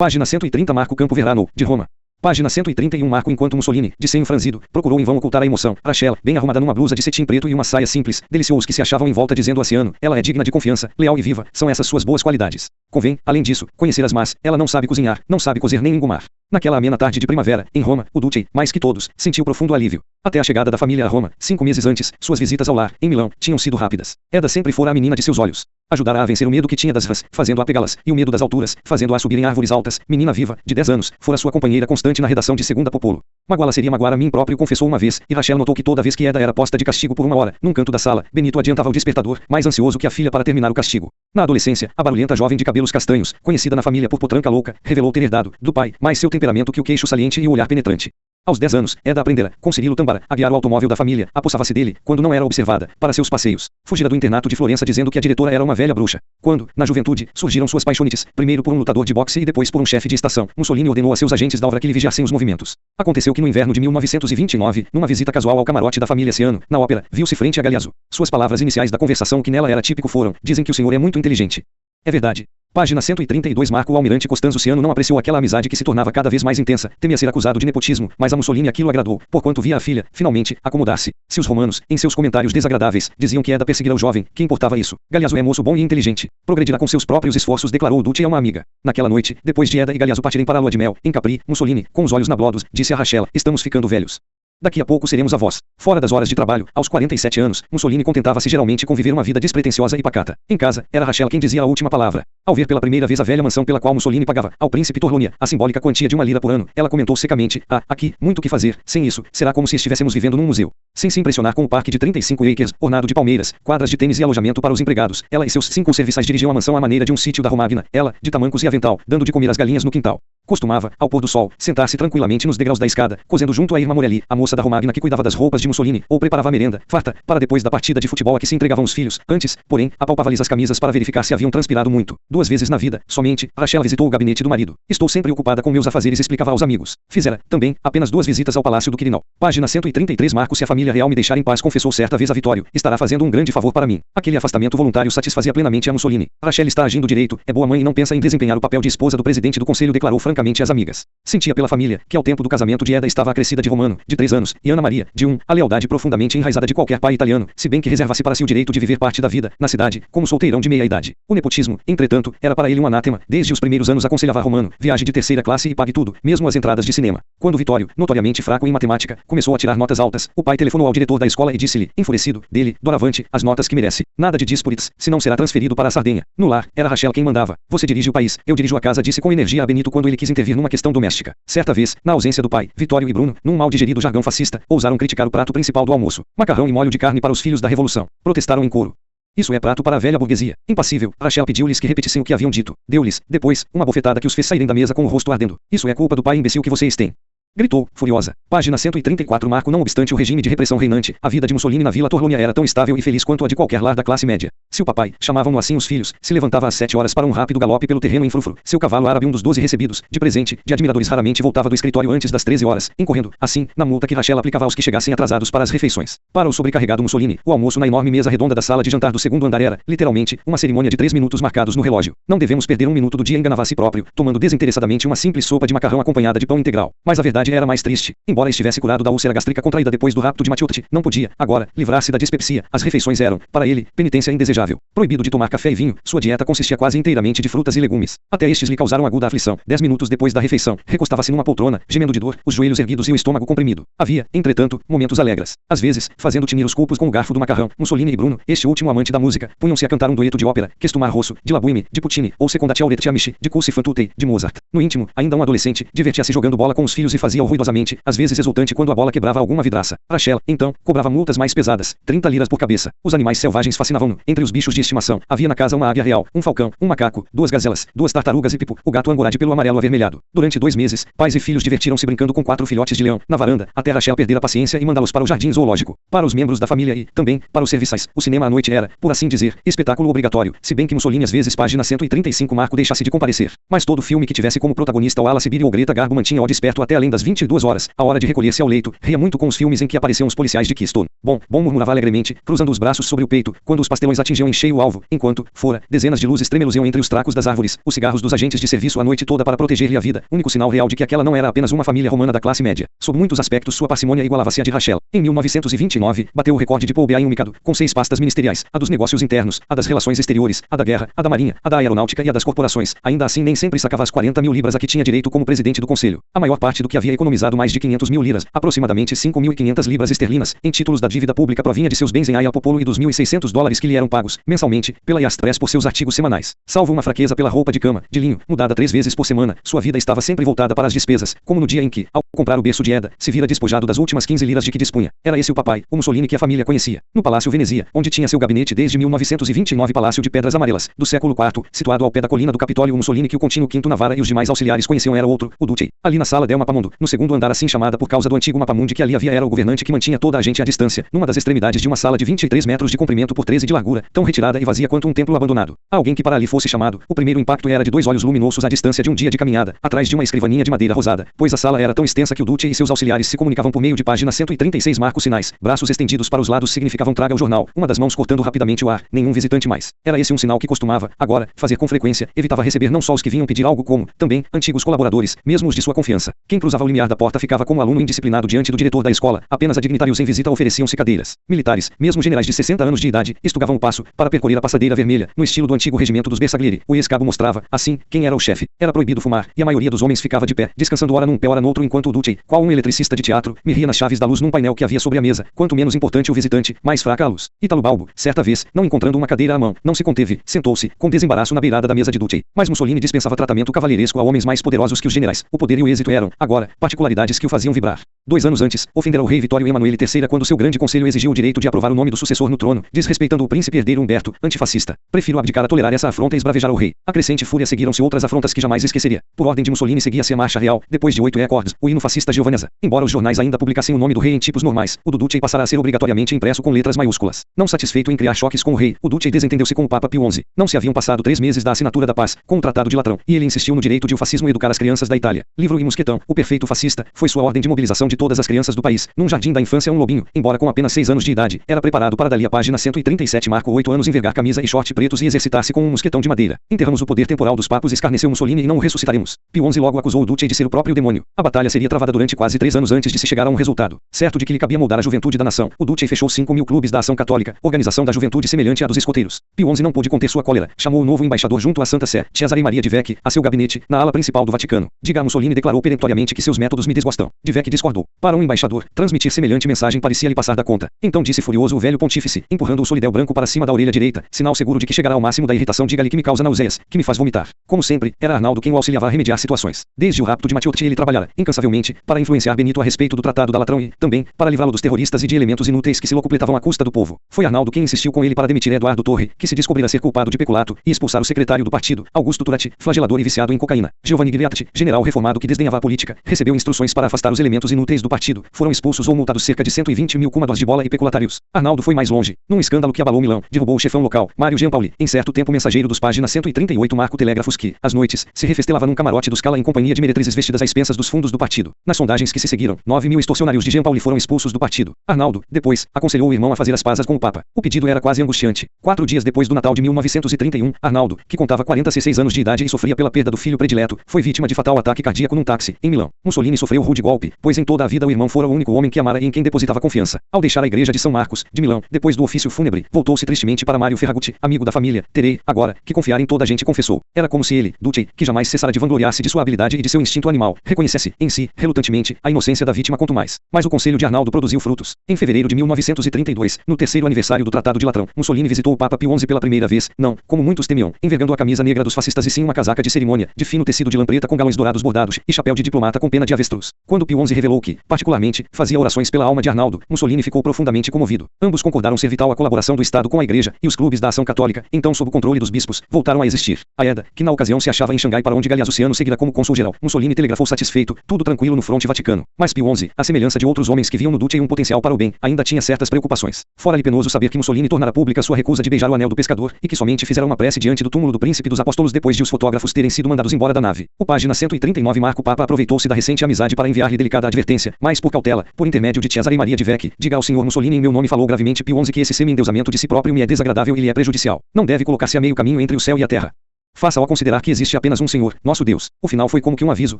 Página 130 Marco Campo Verano, de Roma. Página 131 Marco enquanto Mussolini, de senho franzido, procurou em vão ocultar a emoção. Rachel, bem arrumada numa blusa de cetim preto e uma saia simples, deliciou os que se achavam em volta dizendo Oceano, ela é digna de confiança, leal e viva, são essas suas boas qualidades. Convém, além disso, conhecer as más, ela não sabe cozinhar, não sabe cozer nem engomar. Naquela amena tarde de primavera, em Roma, o Duce, mais que todos, sentiu profundo alívio. Até a chegada da família a Roma, 5 meses antes, suas visitas ao lar, em Milão, tinham sido rápidas. Eda sempre fora a menina de seus olhos. Ajudara a vencer o medo que tinha das rãs, fazendo-a pegá-las, e o medo das alturas, fazendo-a subir em árvores altas. Menina viva, de 10 anos, fora sua companheira constante na redação de Segunda Popolo. Magoá-la seria magoar a mim próprio, confessou uma vez, e Rachel notou que toda vez que Eda era posta de castigo por 1 hora, num canto da sala, Benito adiantava o despertador, mais ansioso que a filha para terminar o castigo. Na adolescência, a barulhenta jovem de cabelos castanhos, conhecida na família por potranca louca, revelou ter herdado, do pai, mais seu temperamento que o queixo saliente e o olhar penetrante. Aos 10 anos, Eda aprendera, com Cirilo Tambara, a guiar o automóvel da família, apossava-se dele, quando não era observada, para seus passeios. Fugira do internato de Florença dizendo que a diretora era uma velha bruxa. Quando, na juventude, surgiram suas paixonites, primeiro por um lutador de boxe e depois por um chefe de estação, Mussolini ordenou a seus agentes da obra que lhe vigiassem os movimentos. Aconteceu que no inverno de 1929, numa visita casual ao camarote da família Ciano, na ópera, viu-se frente a Galeazzo. Suas palavras iniciais da conversação que nela era típico foram, dizem que o senhor é muito inteligente. É verdade. Página 132 Marco o almirante Costanzo Ciano não apreciou aquela amizade que se tornava cada vez mais intensa, temia ser acusado de nepotismo, mas a Mussolini aquilo agradou, porquanto via a filha, finalmente, acomodar-se. Se os romanos, em seus comentários desagradáveis, diziam que Eda perseguira o jovem, que importava isso? Galeazzo é moço bom e inteligente. Progredirá com seus próprios esforços, declarou o Duce a uma amiga. Naquela noite, depois de Eda e Galeazzo partirem para a lua de mel, em Capri, Mussolini, com os olhos nablodos, disse a Rachel, estamos ficando velhos. Daqui a pouco seremos avós. Fora das horas de trabalho, aos 47 anos, Mussolini contentava-se geralmente com viver uma vida despretensiosa e pacata. Em casa, era Rachel quem dizia a última palavra. Ao ver pela primeira vez a velha mansão pela qual Mussolini pagava ao príncipe Torlonia a simbólica quantia de 1 lira por ano, ela comentou secamente, aqui, muito o que fazer, sem isso, será como se estivéssemos vivendo num museu. Sem se impressionar com o parque de 35 acres, ornado de palmeiras, quadras de tênis e alojamento para os empregados, ela e seus 5 serviçais dirigiam a mansão à maneira de um sítio da Romagna, ela, de tamancos e avental, dando de comer às galinhas no quintal. Costumava, ao pôr do sol, sentar-se tranquilamente nos degraus da escada, cozendo junto a Irma Morelli, a moça da Romagna que cuidava das roupas de Mussolini, ou preparava a merenda, farta, para depois da partida de futebol a que se entregavam os filhos. Antes, porém, apalpava-lhes as camisas para verificar se haviam transpirado muito. 2 vezes na vida, somente, Rachel visitou o gabinete do marido. Estou sempre ocupada com meus afazeres, explicava aos amigos. Fizera, também, apenas 2 visitas ao palácio do Quirinal. Página 133 Marco se a família real me deixar em paz, confessou certa vez a Vitório, estará fazendo um grande favor para mim. Aquele afastamento voluntário satisfazia plenamente a Mussolini. Rachel está agindo direito, é boa mãe e não pensa em desempenhar o papel de esposa do presidente do conselho, declarou francamente às amigas. Sentia pela família, que ao tempo do casamento de Eda estava acrescida de Romano, de 3 anos, e Ana Maria, de 1, a lealdade profundamente enraizada de qualquer pai italiano, se bem que reservasse para si o direito de viver parte da vida, na cidade, como solteirão de meia idade. O nepotismo, entretanto, era para ele um anátema, desde os primeiros anos aconselhava a Romano, viaje de 3ª classe e pague tudo, mesmo as entradas de cinema. Quando Vitório, notoriamente fraco em matemática, começou a tirar notas altas, o pai telefonou ao diretor da escola e disse-lhe, enfurecido, dele, doravante, as notas que merece. Nada de disputes, senão será transferido para a Sardenha. No lar, era Rachel quem mandava. Você dirige o país, eu dirijo a casa, disse com energia a Benito quando ele quis intervir numa questão doméstica. Certa vez, na ausência do pai, Vitório e Bruno, num mal digerido jargão fascista, ousaram criticar o prato principal do almoço, macarrão e molho de carne para os filhos da Revolução. Protestaram em coro. Isso é prato para a velha burguesia. Impassível, Rachel pediu-lhes que repetissem o que haviam dito. Deu-lhes, depois, uma bofetada que os fez saírem da mesa com o rosto ardendo. Isso é culpa do pai imbecil que vocês têm. Gritou, furiosa. Página 134 Marco não obstante o regime de repressão reinante, a vida de Mussolini na Vila Torlonia era tão estável e feliz quanto a de qualquer lar da classe média. Se o papai, chamavam-no assim os filhos, se levantava às 7 horas para um rápido galope pelo terreno em frufru, seu cavalo árabe um dos 12 recebidos, de presente, de admiradores raramente voltava do escritório antes das 13 horas, incorrendo, assim, na multa que Rachel aplicava aos que chegassem atrasados para as refeições. Para o sobrecarregado Mussolini, o almoço na enorme mesa redonda da sala de jantar do 2º andar era, literalmente, uma cerimônia de 3 minutos marcados no relógio. Não devemos perder 1 minuto do dia, enganava a si próprio, tomando desinteressadamente uma simples sopa de macarrão acompanhada de pão integral. Mas a verdade era mais triste. Embora estivesse curado da úlcera gástrica contraída depois do rapto de Matilde, não podia, agora, livrar-se da dispepsia. As refeições eram, para ele, penitência indesejável. Proibido de tomar café e vinho, sua dieta consistia quase inteiramente de frutas e legumes. Até estes lhe causaram aguda aflição. 10 minutos depois da refeição, recostava-se numa poltrona, gemendo de dor, os joelhos erguidos e o estômago comprimido. Havia, entretanto, momentos alegres. Às vezes, fazendo tinir os culpos com o garfo do macarrão, Mussolini e Bruno, este último amante da música, punham-se a cantar um dueto de ópera, Questumar Rosso, de La Boheme, de Puccini, ou Secondati Aurete Amici, de Culci fan tutte, de Mozart. No íntimo, ainda um adolescente, divertia-se jogando bola com os filhos e fazia-o ruidosamente, às vezes exultante quando a bola quebrava alguma vidraça. Rachel, então, cobrava multas mais pesadas, 30 liras por cabeça. Os animais selvagens fascinavam-no. Entre os bichos de estimação, havia na casa uma águia real, um falcão, um macaco, 2 gazelas, 2 tartarugas e Pipo, o gato angorá de pelo amarelo avermelhado. Durante 2 meses, pais e filhos divertiram-se brincando com 4 filhotes de leão, na varanda, até Rachel perder a paciência e mandá-los para o jardim zoológico. Para os membros da família e, também, para os serviçais, o cinema à noite era, por assim dizer, espetáculo obrigatório, se bem que Mussolini às vezes página 135 Marco deixasse de comparecer. Mas todo filme que tivesse como protagonista o Ala Sibiri ou Greta Garbo mantinha-o desperto até além das das 22 horas, a hora de recolher-se ao leito, ria muito com os filmes em que apareciam os policiais de Keystone. Bom, murmurava alegremente, cruzando os braços sobre o peito, quando os pastelões atingiam em cheio o alvo, enquanto, fora, dezenas de luzes tremeluziam entre os tracos das árvores, os cigarros dos agentes de serviço a noite toda para proteger-lhe a vida, único sinal real de que aquela não era apenas uma família romana da classe média. Sob muitos aspectos sua parcimônia igualava-se à de Rachel. Em 1929, bateu o recorde de Paul Bean Mikado, com 6 pastas ministeriais, a dos negócios internos, a das relações exteriores, a da guerra, a da marinha, a da aeronáutica e a das corporações. Ainda assim nem sempre sacava as 40 mil libras a que tinha direito como presidente do conselho. A maior parte do que havia economizado, mais de 500 mil liras, aproximadamente 5.500 libras esterlinas, em títulos da dívida pública provinha de seus bens em Aya Popolo e dos $1.600 que lhe eram pagos, mensalmente, pela Yastres por seus artigos semanais. Salvo uma fraqueza pela roupa de cama, de linho, mudada 3 vezes por semana, sua vida estava sempre voltada para as despesas, como no dia em que, ao comprar o berço de Eda, se vira despojado das últimas 15 liras de que dispunha. Era esse o papai, o Mussolini que a família conhecia. No Palácio Venezia, onde tinha seu gabinete desde 1929, palácio de pedras amarelas, do século IV, situado ao pé da colina do Capitólio, o Mussolini que o continha o quinto Navara e os demais auxiliares conheciam era outro, o Duce. Ali na sala del Mapamundo, no segundo andar, assim chamada por causa do antigo Mapamundi que ali havia, era o governante que mantinha toda a gente à distância, numa das extremidades de uma sala de 23 metros de comprimento por 13 de largura, tão retirada e vazia quanto um templo abandonado. Alguém que para ali fosse chamado, o primeiro impacto era de 2 olhos luminosos à distância de um dia de caminhada, atrás de uma escrivaninha de madeira rosada, pois a sala era tão extensa que o Duce e seus auxiliares se comunicavam por meio de página 136 marcos sinais, braços estendidos para os lados significavam traga o jornal, uma das mãos cortando rapidamente o ar, nenhum visitante mais. Era esse um sinal que costumava, agora, fazer com frequência, evitava receber não só os que vinham pedir algo como, também, antigos colaboradores, mesmo os de sua confiança. Quem cruzava o limiar da porta ficava como aluno indisciplinado diante do diretor da escola, apenas a dignitários em visita ofereciam-se cadeiras. Militares, mesmo generais de 60 anos de idade, estugavam o passo, para percorrer a passadeira vermelha, no estilo do antigo regimento dos Bersaglieri. O ex-cabo mostrava, assim, quem era o chefe. Era proibido fumar, e a maioria dos homens ficava de pé, descansando ora num pé ora no outro, enquanto o Duce, qual um eletricista de teatro, mirria nas chaves da luz num painel que havia sobre a mesa. Quanto menos importante o visitante, mais fraca a luz. Italo Balbo, certa vez, não encontrando uma cadeira à mão, não se conteve, sentou-se, com desembaraço na beirada da mesa de Duce. Mas Mussolini dispensava tratamento cavalheiresco a homens mais poderosos que os generais. O poder e o êxito eram, agora, particularidades que o faziam vibrar. 2 anos antes, ofendera o rei Vitório Emanuele III quando seu grande conselho exigiu o direito de aprovar o nome do sucessor no trono, desrespeitando o príncipe herdeiro Humberto, antifascista. Prefiro abdicar a tolerar essa afronta e esbravejar o rei. A crescente fúria seguiram-se outras afrontas que jamais esqueceria. Por ordem de Mussolini seguia-se a marcha real, depois de 8 acordes, o hino fascista Giovanezza. Embora os jornais ainda publicassem o nome do rei em tipos normais, o do Duce passará a ser obrigatoriamente impresso com letras maiúsculas. Não satisfeito em criar choques com o rei, o Duce desentendeu-se com o Papa Pio XI. Não se haviam passado 3 meses da assinatura da paz, com o Tratado de Latrão, e ele insistiu no direito de o fascismo educar as crianças da Itália. Livro e mosquetão, o perfeito fascista, foi sua ordem de mobilização de todas as crianças do país. Num jardim da infância um lobinho, embora com apenas 6 anos de idade, era preparado para dali a página 137 marco 8 anos envergar camisa e short pretos e exercitar-se com um mosquetão de madeira. Enterramos o poder temporal dos papos, escarneceu Mussolini, e não o ressuscitaremos. Pio XI logo acusou o Duce de ser o próprio demônio. A batalha seria travada durante quase 3 anos antes de se chegar a um resultado. Certo de que lhe cabia moldar a juventude da nação, o Duce fechou 5.000 clubes da Ação Católica, organização da juventude semelhante à dos escoteiros. Pio XI não pôde conter sua cólera, chamou o novo embaixador junto à Santa Sé, Cesare Maria de Vecchi, a seu gabinete, na ala principal do Vaticano. Diga a Mussolini, declarou peremptoriamente, que seus métodos me desgostam. De Vecchi discordou. Para um embaixador, transmitir semelhante mensagem parecia lhe passar da conta. Então disse furioso o velho pontífice, empurrando o solidel branco para cima da orelha direita, sinal seguro de que chegará ao máximo da irritação. Diga-lhe que me causa náuseas, que me faz vomitar. Como sempre, era Arnaldo quem o auxiliava a remediar situações. Desde o rapto de Matteotti ele trabalhara, incansavelmente, para influenciar Benito a respeito do Tratado da Latrão e, também, para livrá-lo dos terroristas e de elementos inúteis que se locupletavam à custa do povo. Foi Arnaldo quem insistiu com ele para demitir Eduardo Torre, que se descobrira ser culpado de peculato, e expulsar o secretário do partido, Augusto Turati, flagelador e viciado em cocaína. Giovanni Griatti, general reformado que desdenhava a política, recebeu instruções para afastar os elementos inúteis do partido. Foram expulsos ou multados cerca de 120.000 cúmados de bola e peculatários. Arnaldo foi mais longe. Num escândalo que abalou Milão, derrubou o chefão local, Mário Giampaoli, em certo tempo mensageiro dos páginas 138 marco telégrafos que, às noites, se refestelava num camarote do Scala em companhia de meretrizes vestidas a expensas dos fundos do partido. Nas sondagens que se seguiram, 9.000 extorsionários de Giampaoli foram expulsos do partido. Arnaldo, depois, aconselhou o irmão a fazer as pazes com o Papa. O pedido era quase angustiante. 4 dias depois do Natal de 1931, Arnaldo, que contava 46 anos de idade e sofria pela perda do filho predileto, foi vítima de fatal ataque cardíaco num táxi, em Milão. Mussolini sofreu rude golpe, pois em toda a vida o irmão fora o único homem que amara e em quem depositava confiança. Ao deixar a igreja de São Marcos, de Milão, depois do ofício fúnebre, voltou-se tristemente para Mário Ferragutti, amigo da família. Terei, agora, que confiar em toda a gente, confessou. Era como se ele, Duce, que jamais cessara de vangloriar-se de sua habilidade e de seu instinto animal, reconhecesse, em si, relutantemente, a inocência da vítima quanto mais. Mas o conselho de Arnaldo produziu frutos. Em fevereiro de 1932, no terceiro aniversário do Tratado de Latrão, Mussolini visitou o Papa Pio XI pela primeira vez, não, como muitos temiam, envergando a camisa negra dos fascistas e sim uma casaca de cerimônia, de fino tecido de lã preta com galões dourados bordados, e chapéu de diplomata com pena de avestruz. Quando Pio XI revelou que, particularmente, fazia orações pela alma de Arnaldo, Mussolini ficou profundamente comovido. Ambos concordaram ser vital a colaboração do Estado com a Igreja, e os clubes da Ação Católica, então sob o controle dos bispos, voltaram a existir. A Eda, que na ocasião se achava em Xangai para onde Galeazzuciano seguira como cônsul-geral, Mussolini telegrafou satisfeito, tudo tranquilo no fronte vaticano. Mas Pio XI, à semelhança de outros homens que viam no Duce um potencial para o bem, ainda tinha certas preocupações. Fora-lhe penoso saber que Mussolini tornara pública sua recusa de beijar o anel do pescador, e que somente fizera uma prece diante do túmulo do príncipe dos apóstolos depois de os fotógrafos terem sido mandados embora da nave. O página 139 marco Papa aproveitou-se da recente recente amizade para enviar-lhe delicada advertência, mas por cautela, por intermédio de Cesare Maria de Vecchi, diga ao Sr. Mussolini em meu nome, falou gravemente Pio XI, que esse semi-endeusamento de si próprio me é desagradável e lhe é prejudicial. Não deve colocar-se a meio caminho entre o céu e a terra. Faça-o a considerar que existe apenas um Senhor, nosso Deus. O final foi como que um aviso: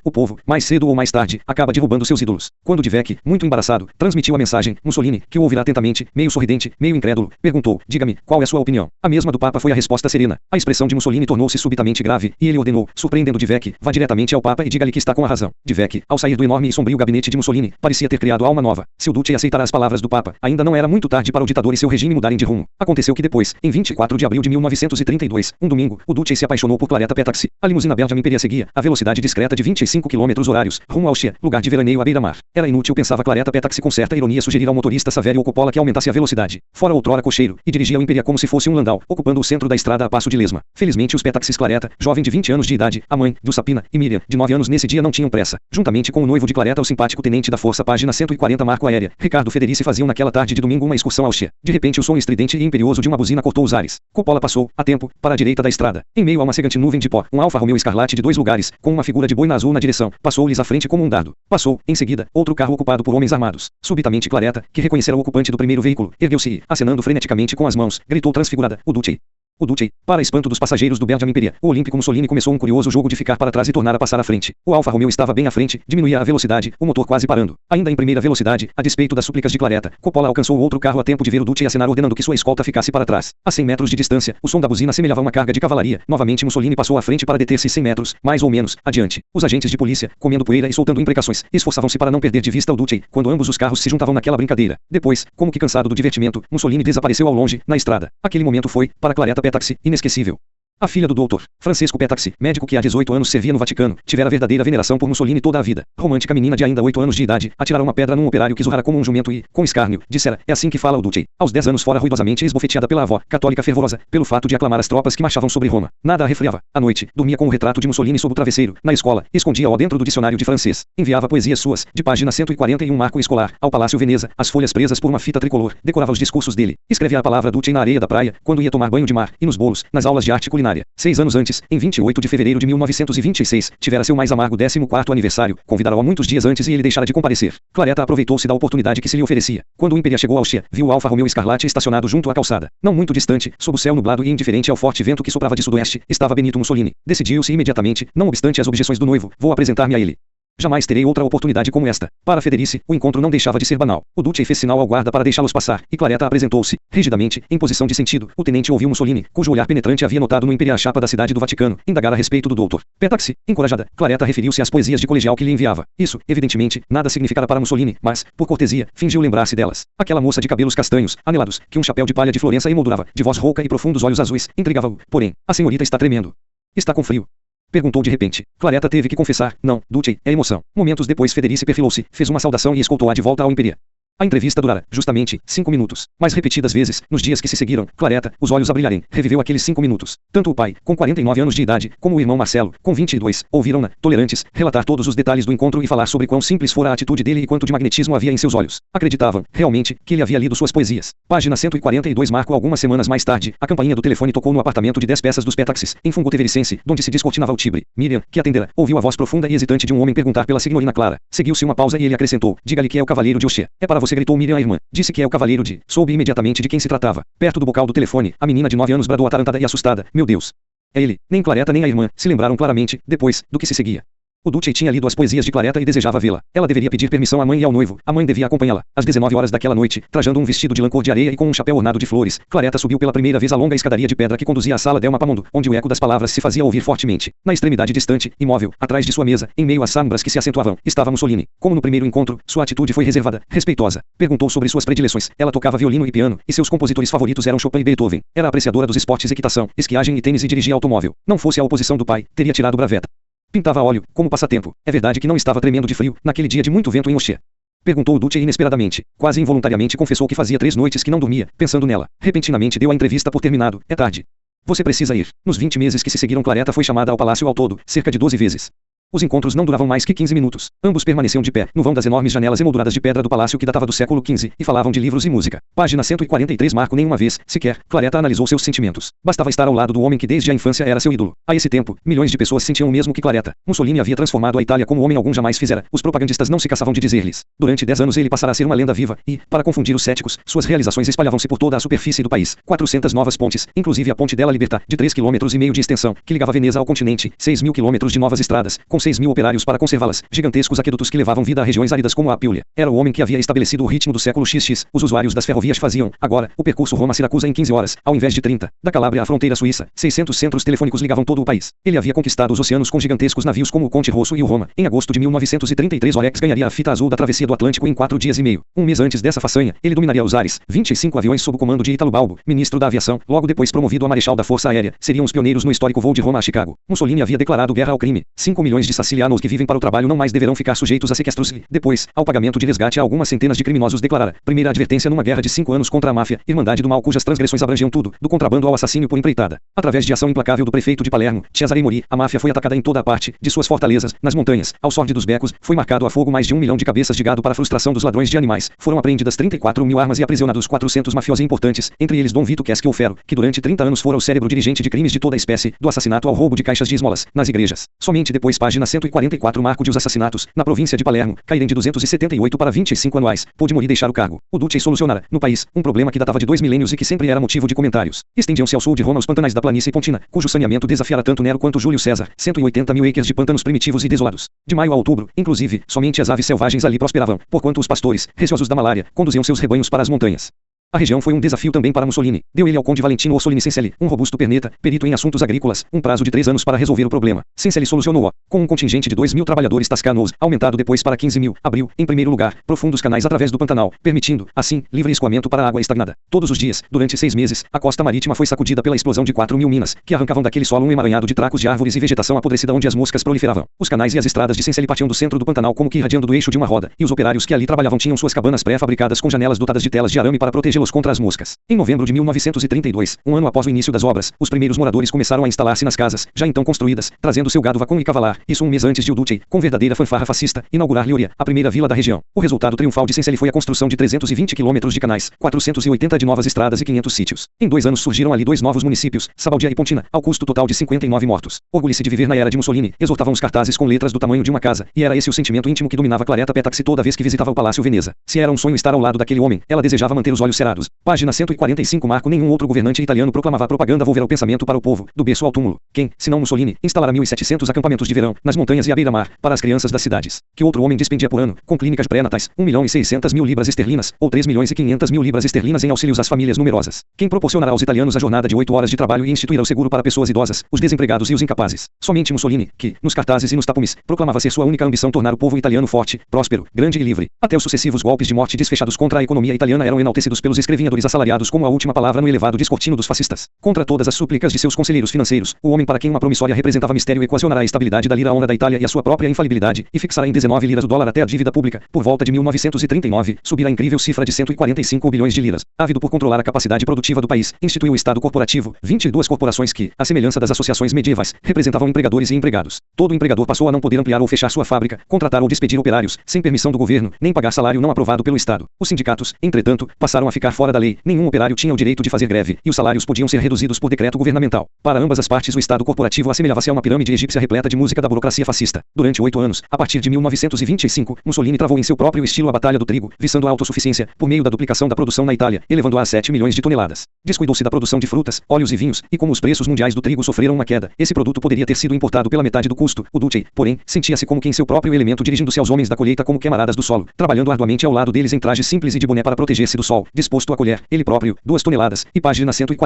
o povo, mais cedo ou mais tarde, acaba derrubando seus ídolos. Quando de Vecchi, muito embaraçado, transmitiu a mensagem, Mussolini, que o ouvirá atentamente, meio sorridente, meio incrédulo, perguntou: diga-me, qual é a sua opinião? A mesma do Papa foi a resposta serena. A expressão de Mussolini tornou-se subitamente grave, e ele ordenou, surpreendendo de Vecchi: vá diretamente ao Papa e diga-lhe que está com a razão. De Vecchi, ao sair do enorme e sombrio gabinete de Mussolini, parecia ter criado alma nova. Se o Duce aceitará as palavras do Papa, ainda não era muito tarde para o ditador e seu regime mudarem de rumo. Aconteceu que depois, em 24 de abril de 1932, um domingo, o Duce se apaixonou por Claretta Petaxi. A limusina Benjamin Peria seguia, a velocidade discreta de 25 km/h, rumo ao Xie, lugar de veraneio à beira-mar. Era inútil, pensava Claretta Petaxi com certa ironia, sugerir ao motorista Saverio Coppola que aumentasse a velocidade. Fora outrora cocheiro, e dirigia o Imperia como se fosse um landau, ocupando o centro da estrada a passo de lesma. Felizmente os Petaxis Claretta, jovem de 20 anos de idade, a mãe, do Sapina, e Miriam, de 9 anos nesse dia não tinham pressa. Juntamente com o noivo de Claretta, o simpático tenente da Força Página 140 Marco Aérea, Ricardo Federici, faziam naquela tarde de domingo uma excursão ao Xie. De repente o som estridente e imperioso de uma buzina cortou os ares. Coppola passou, a tempo, para a direita da estrada. Em meio a uma cegante nuvem de pó, um Alfa Romeo Escarlate de 2 lugares, com uma figura de boina azul na direção, passou-lhes à frente como um dardo. Passou, em seguida, outro carro ocupado por homens armados. Subitamente Claretta, que reconhecera o ocupante do primeiro veículo, ergueu-se e, acenando freneticamente com as mãos, gritou transfigurada: o Duce! O Duce, para espanto dos passageiros do Benjamin Peria, o olímpico Mussolini começou um curioso jogo de ficar para trás e tornar a passar à frente. O Alfa Romeo estava bem à frente, diminuía a velocidade, o motor quase parando. Ainda em primeira velocidade, a despeito das súplicas de Claretta, Coppola alcançou outro carro a tempo de ver o Duce e acenar ordenando que sua escolta ficasse para trás. A 100 metros de distância, o som da buzina semelhava uma carga de cavalaria. Novamente Mussolini passou à frente para deter-se 100 metros, mais ou menos, adiante. Os agentes de polícia, comendo poeira e soltando imprecações, esforçavam-se para não perder de vista o Duce, quando ambos os carros se juntavam naquela brincadeira. Depois, como que cansado do divertimento, Mussolini desapareceu ao longe, na estrada. Aquele momento foi, para Claretta Petaxi, inesquecível. A filha do doutor, Francesco Petaxi, médico que há 18 anos servia no Vaticano, tivera verdadeira veneração por Mussolini toda a vida. Romântica menina de ainda 8 anos de idade, atirara uma pedra num operário que zurrara como um jumento e, com escárnio, dissera: é assim que fala o Duce. Aos 10 anos fora ruidosamente esbofeteada pela avó, católica fervorosa, pelo fato de aclamar as tropas que marchavam sobre Roma. Nada a refriava. À noite, dormia com o retrato de Mussolini sob o travesseiro. Na escola, escondia-o dentro do dicionário de francês. Enviava poesias suas, de página 141 marco escolar, ao Palácio Veneza, as folhas presas por uma fita tricolor. Decorava os discursos dele. Escrevia a palavra Duce na areia da praia, quando ia tomar banho de mar, e nos bolos, nas aulas de arte culinária. 6 anos antes, em 28 de fevereiro de 1926, tivera seu mais amargo 14º aniversário, convidara-o há muitos dias antes e ele deixara de comparecer. Claretta aproveitou-se da oportunidade que se lhe oferecia. Quando o Imperia chegou ao Xie, viu o Alfa Romeo Escarlate estacionado junto à calçada. Não muito distante, sob o céu nublado e indiferente ao forte vento que soprava de sudoeste, estava Benito Mussolini. Decidiu-se imediatamente, não obstante as objeções do noivo: vou apresentar-me a ele. Jamais terei outra oportunidade como esta. Para Federici, o encontro não deixava de ser banal. O Duce fez sinal ao guarda para deixá-los passar, e Claretta apresentou-se, rigidamente, em posição de sentido. O tenente ouviu Mussolini, cujo olhar penetrante havia notado no Imperia a chapa da cidade do Vaticano, indagar a respeito do doutor Petaxi. Encorajada, Claretta referiu-se às poesias de colegial que lhe enviava. Isso, evidentemente, nada significara para Mussolini, mas, por cortesia, fingiu lembrar-se delas. Aquela moça de cabelos castanhos, anelados, que um chapéu de palha de Florença emoldurava, de voz rouca e profundos olhos azuis, intrigava-o. Porém, a senhorita está tremendo. Está com frio. Perguntou de repente. Claretta teve que confessar: não, Duce, é emoção. Momentos depois Federici perfilou-se, fez uma saudação e escoltou-a de volta ao Imperia. A entrevista durara, justamente, 5 minutos. Mas repetidas vezes, nos dias que se seguiram, Claretta, os olhos a brilharem, reviveu aqueles 5 minutos. Tanto o pai, com 49 anos de idade, como o irmão Marcelo, com 22, ouviram-na, tolerantes, relatar todos os detalhes do encontro e falar sobre quão simples fora a atitude dele e quanto de magnetismo havia em seus olhos. Acreditavam, realmente, que ele havia lido suas poesias. Página 142 marco. Algumas semanas mais tarde, a campainha do telefone tocou no apartamento de 10 peças dos Petaxis, em Fungo-Tevericense, donde se descortinava o tibre. Miriam, que atendera, ouviu a voz profunda e hesitante de um homem perguntar pela signorina Clara. Seguiu-se uma pausa e ele acrescentou: diga-lhe que é o cavaleiro de Oxê. É para você, gritou Miriam à irmã. Disse que é o cavaleiro de... Soube imediatamente de quem se tratava. Perto do bocal do telefone, a menina de 9 anos bradou atarantada e assustada: meu Deus! É ele. Nem Claretta nem a irmã se lembraram claramente, depois, do que se seguia. O Duce tinha lido as poesias de Claretta e desejava vê-la. Ela deveria pedir permissão à mãe e ao noivo. A mãe devia acompanhá-la. Às 19 horas daquela noite, trajando um vestido de lã cor de areia e com um chapéu ornado de flores, Claretta subiu pela primeira vez a longa escadaria de pedra que conduzia à sala Delma Pamondo, onde o eco das palavras se fazia ouvir fortemente. Na extremidade distante, imóvel, atrás de sua mesa, em meio às sombras que se acentuavam, estava Mussolini. Como no primeiro encontro, sua atitude foi reservada, respeitosa. Perguntou sobre suas predileções. Ela tocava violino e piano, e seus compositores favoritos eram Chopin e Beethoven. Era apreciadora dos esportes, equitação, esquiagem e tênis e dirigia automóvel. Não fosse a oposição do pai, teria tirado braveta. Pintava a óleo, como passatempo. É verdade que não estava tremendo de frio, naquele dia de muito vento em Oxê? Perguntou o Duce inesperadamente. Quase involuntariamente confessou que fazia 3 noites que não dormia, pensando nela. Repentinamente deu a entrevista por terminado. É tarde. Você precisa ir. Nos 20 meses que se seguiram, Claretta foi chamada ao palácio ao todo, cerca de 12 vezes. Os encontros não duravam mais que 15 minutos. Ambos permaneciam de pé, no vão das enormes janelas emolduradas de pedra do palácio que datava do século XV, e falavam de livros e música. Página 143. Marco nenhuma vez, sequer, Claretta analisou seus sentimentos. Bastava estar ao lado do homem que desde a infância era seu ídolo. A esse tempo, milhões de pessoas sentiam o mesmo que Claretta. Mussolini havia transformado a Itália como homem algum jamais fizera. Os propagandistas não se cansavam de dizer-lhes. Durante 10 anos ele passará a ser uma lenda viva, e, para confundir os céticos, suas realizações espalhavam-se por toda a superfície do país. 400 novas pontes, inclusive a Ponte della Libertà, de 3,5 km de extensão, que ligava Veneza ao continente, 6.000 quilômetros de novas estradas, com 6.000 operários para conservá-las, gigantescos aquedutos que levavam vida a regiões áridas como a Apulia. Era o homem que havia estabelecido o ritmo do século XX. Os usuários das ferrovias faziam, agora, o percurso Roma-Siracusa em 15 horas, ao invés de 30. Da Calábria à fronteira suíça, 600 centros telefônicos ligavam todo o país. Ele havia conquistado os oceanos com gigantescos navios como o Conte Rosso e o Roma. Em agosto de 1933, Orex ganharia a fita azul da travessia do Atlântico em 4 dias e meio. Um mês antes dessa façanha, ele dominaria os ares. 25 aviões sob o comando de Ítalo Balbo, ministro da aviação, logo depois promovido a marechal da Força Aérea, seriam os pioneiros no histórico voo de Roma a Chicago. Mussolini havia declarado guerra ao crime. 5 milhões de sicilianos que vivem para o trabalho não mais deverão ficar sujeitos a sequestros. Depois, ao pagamento de resgate a algumas centenas de criminosos, declarara: primeira advertência numa guerra de 5 anos contra a máfia, irmandade do mal cujas transgressões abrangiam tudo, do contrabando ao assassínio por empreitada. Através de ação implacável do prefeito de Palermo, Cesare Mori, a máfia foi atacada em toda a parte, de suas fortalezas, nas montanhas, ao sórdidos becos, foi marcado a fogo mais de 1 milhão de cabeças de gado para a frustração dos ladrões de animais. Foram apreendidas 34.000 armas e aprisionados 400 mafiosi importantes, entre eles Dom Vito Chesky Ferro, que durante 30 anos fora o cérebro dirigente de crimes de toda a espécie, do assassinato ao roubo de caixas de esmolas, nas igrejas. Somente depois, página 144, marco de os assassinatos, na província de Palermo, caírem de 278 para 25 anuais, pôde Mori deixar o cargo. O Duce solucionara, no país, um problema que datava de 2 milênios e que sempre era motivo de comentários. Estendiam-se ao sul de Roma os pantanais da planície pontina, cujo saneamento desafiara tanto Nero quanto Júlio César, 180.000 acres de pântanos primitivos e desolados. De maio a outubro, inclusive, somente as aves selvagens ali prosperavam, porquanto os pastores, receosos da malária, conduziam seus rebanhos para as montanhas. A região foi um desafio também para Mussolini. Deu ele ao conde Valentino Orsolini Cencelli, um robusto perneta, perito em assuntos agrícolas, um prazo de 3 anos para resolver o problema. Cencelli solucionou-o, com um contingente de 2.000 trabalhadores tascanos, aumentado depois para 15.000. Abriu, em primeiro lugar, profundos canais através do Pantanal, permitindo, assim, livre escoamento para a água estagnada. Todos os dias, durante 6 meses, a costa marítima foi sacudida pela explosão de 4.000 minas, que arrancavam daquele solo um emaranhado de tracos de árvores e vegetação apodrecida onde as moscas proliferavam. Os canais e as estradas de Cencelli partiam do centro do Pantanal como que irradiando do eixo de uma roda, e os operários que ali trabalhavam tinham suas cabanas pré-fabricadas com janelas dotadas de telas de arame para protegê-los contra as moscas. Em novembro de 1932, um ano após o início das obras, os primeiros moradores começaram a instalar-se nas casas, já então construídas, trazendo seu gado vacum e cavalar, isso um mês antes de o Duce, com verdadeira fanfarra fascista, inaugurar Lioria, a primeira vila da região. O resultado triunfal de Cencelli foi a construção de 320 quilômetros de canais, 480 de novas estradas e 500 sítios. Em 2 anos surgiram ali 2 novos municípios, Sabaldia e Pontina, ao custo total de 59 mortos. Orgulhe-se de viver na era de Mussolini, exortavam os cartazes com letras do tamanho de uma casa, e era esse o sentimento íntimo que dominava Claretta Petaxi toda vez que visitava o Palácio Veneza. Se era um sonho estar ao lado daquele homem, ela desejava manter os olhos cerrados. Página 145, marco nenhum outro governante italiano proclamava a propaganda volvera o pensamento para o povo, do berço ao túmulo. Quem, senão Mussolini, instalara 1.700 acampamentos de verão, nas montanhas e à beira-mar, para as crianças das cidades. Que outro homem despendia por ano, com clínicas pré-natais, 1.600.000 libras esterlinas, ou 3.500.000 libras esterlinas em auxílios às famílias numerosas. Quem proporcionará aos italianos a jornada de 8 horas de trabalho e instituirá o seguro para pessoas idosas, os desempregados e os incapazes. Somente Mussolini, que, nos cartazes e nos tapumes, proclamava ser sua única ambição tornar o povo italiano forte, próspero, grande e livre. Até os sucessivos golpes de morte desfechados contra a economia italiana eram enaltecidos pelos escrevinhadores assalariados como a última palavra no elevado descortino dos fascistas. Contra todas as súplicas de seus conselheiros financeiros, o homem para quem uma promissória representava mistério equacionará a estabilidade da lira, a honra da Itália e a sua própria infalibilidade, e fixará em 19 liras o dólar até a dívida pública, por volta de 1939, subirá a incrível cifra de 145 bilhões de liras. Ávido por controlar a capacidade produtiva do país, instituiu o Estado corporativo, 22 corporações que, à semelhança das associações medievais, representavam empregadores e empregados. Todo empregador passou a não poder ampliar ou fechar sua fábrica, contratar ou despedir operários, sem permissão do governo, nem pagar salário não aprovado pelo Estado. Os sindicatos, entretanto, passaram a ficar fora da lei, nenhum operário tinha o direito de fazer greve, e os salários podiam ser reduzidos por decreto governamental. Para ambas as partes o Estado corporativo assemelhava-se a uma pirâmide egípcia repleta de música da burocracia fascista. Durante 8 anos, a partir de 1925, Mussolini travou em seu próprio estilo a Batalha do Trigo, visando a autossuficiência, por meio da duplicação da produção na Itália, elevando-a a 7 milhões de toneladas. Descuidou-se da produção de frutas, óleos e vinhos, e como os preços mundiais do trigo sofreram uma queda, esse produto poderia ter sido importado pela metade do custo. O Duce, porém, sentia-se como que em seu próprio elemento, dirigindo-se aos homens da colheita como camaradas do solo, trabalhando arduamente ao lado deles em traje simples e de boné para proteger-se do sol, disposto a colher, ele próprio, 2 toneladas, e página 140.